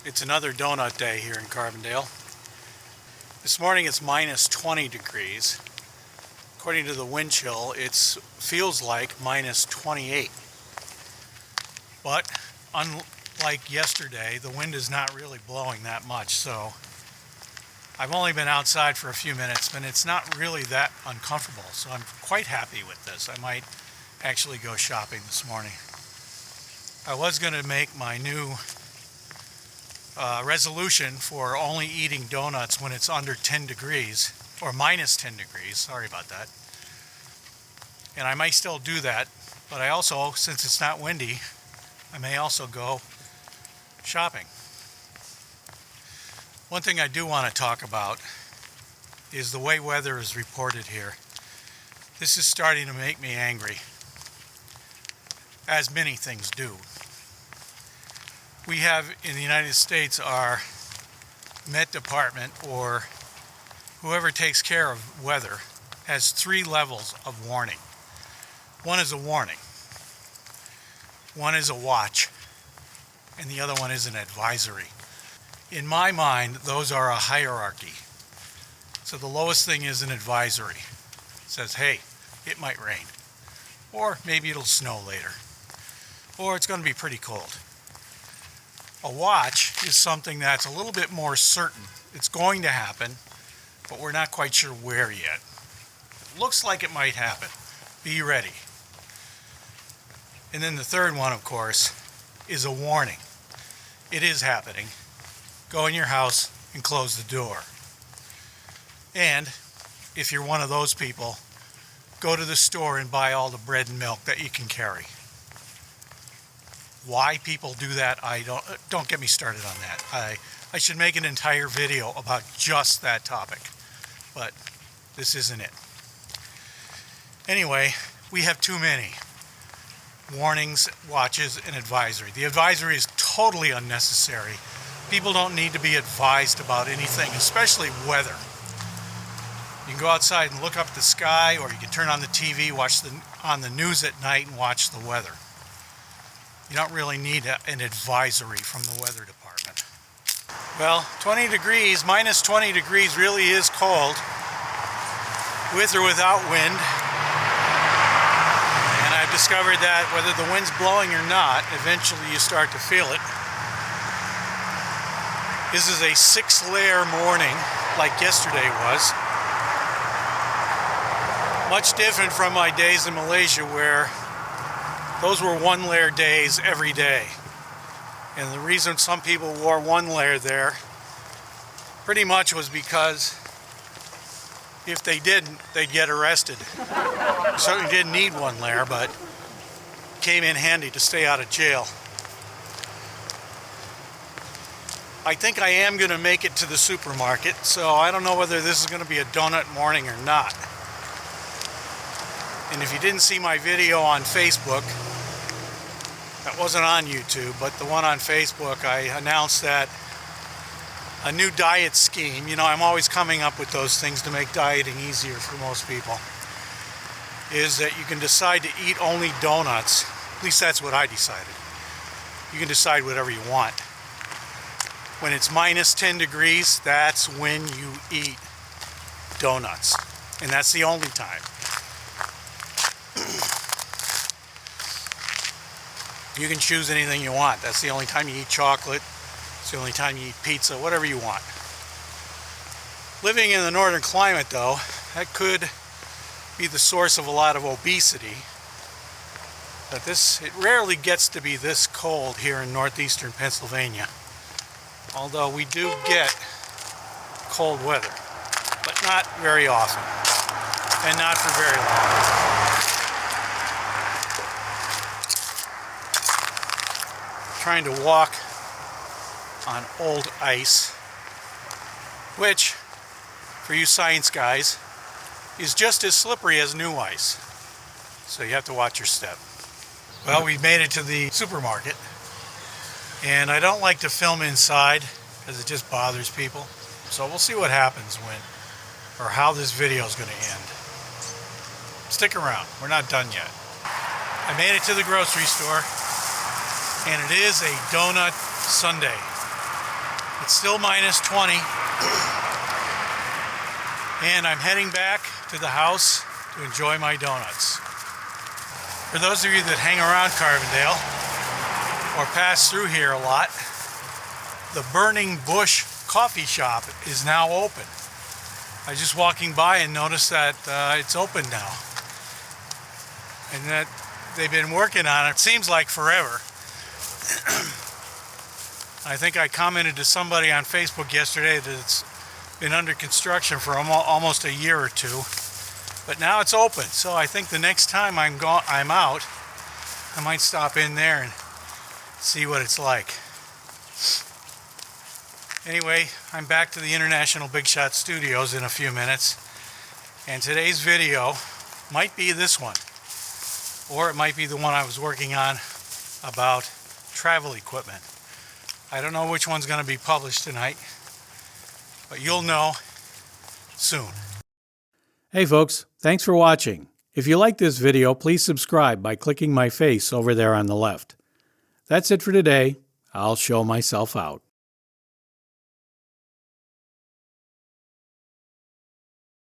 It's another donut day here in Carbondale. This morning it's minus 20 degrees. According to the wind chill, it feels like minus 28. But unlike yesterday, the wind is not really blowing that much, so I've only been outside for a few minutes, and it's not really that uncomfortable, so I'm quite happy with this. I might actually go shopping this morning. I was going to make my new resolution for only eating donuts when it's under 10 degrees, or minus 10 degrees, sorry about that. And I might still do that, but I also, since it's not windy, I may also go shopping. One thing I do want to talk about is the way weather is reported here. This is starting to make me angry, as many things do. We have in the United States our Met Department, or whoever takes care of weather, has 3 levels of warning. One is a warning, one is a watch, and the other one is an advisory. In my mind, those are a hierarchy. So the lowest thing is an advisory. It says, hey, it might rain, or maybe it'll snow later, or it's going to be pretty cold. A watch is something that's a little bit more certain. It's going to happen, but we're not quite sure where yet. It looks like it might happen. Be ready. And then the third one, of course, is a warning. It is happening. Go in your house and close the door. And if you're one of those people, go to the store and buy all the bread and milk that you can carry. Why people do that, don't get me started on that. I should make an entire video about just that topic, but this isn't it. Anyway, we have too many warnings, watches, and advisory. The advisory is totally unnecessary. People don't need to be advised about anything, especially weather. You can go outside and look up at the sky, or you can turn on the TV, watch on the news at night, and watch the weather. You don't really need an advisory from the weather department. Well, 20 degrees, minus 20 degrees really is cold, with or without wind. And I've discovered that whether the wind's blowing or not, eventually you start to feel it. This is a 6-layer morning, like yesterday was. Much different from my days in Malaysia, where those were 1-layer days every day. And the reason some people wore 1 layer there pretty much was because if they didn't, they'd get arrested. Certainly didn't need 1 layer, but came in handy to stay out of jail. I think I am going to make it to the supermarket, so I don't know whether this is going to be a donut morning or not. And if you didn't see my video on Facebook, that wasn't on YouTube, but the one on Facebook, I announced that a new diet scheme, you know, I'm always coming up with those things to make dieting easier for most people, is that you can decide to eat only donuts. At least that's what I decided. You can decide whatever you want. When it's minus 10 degrees, that's when you eat donuts. And that's the only time. You can choose anything you want. That's the only time you eat chocolate. It's the only time you eat pizza, whatever you want. Living in the northern climate, though, that could be the source of a lot of obesity. But it rarely gets to be this cold here in northeastern Pennsylvania. Although we do get cold weather, but not very often, and not for very long. Trying to walk on old ice, which, for you science guys, is just as slippery as new ice. So you have to watch your step. Well, we've made it to the supermarket, and I don't like to film inside because it just bothers people. So we'll see what happens or how this video is going to end. Stick around, we're not done yet. I made it to the grocery store, and it is a donut Sunday. It's still minus 20. And I'm heading back to the house to enjoy my donuts. For those of you that hang around Carbondale or pass through here a lot, the Burning Bush coffee shop is now open. I was just walking by and noticed that it's open now. And that they've been working on it, seems like forever. I think I commented to somebody on Facebook yesterday that it's been under construction for almost a year or two. But now it's open, so I think the next time I'm out, I might stop in there and see what it's like. Anyway, I'm back to the International Big Shot Studios in a few minutes, and today's video might be this one, or it might be the one I was working on about travel equipment. I don't know which one's going to be published tonight, but you'll know soon. Hey folks, thanks for watching. If you like this video, please subscribe by clicking my face over there on the left. That's it for today. I'll show myself out.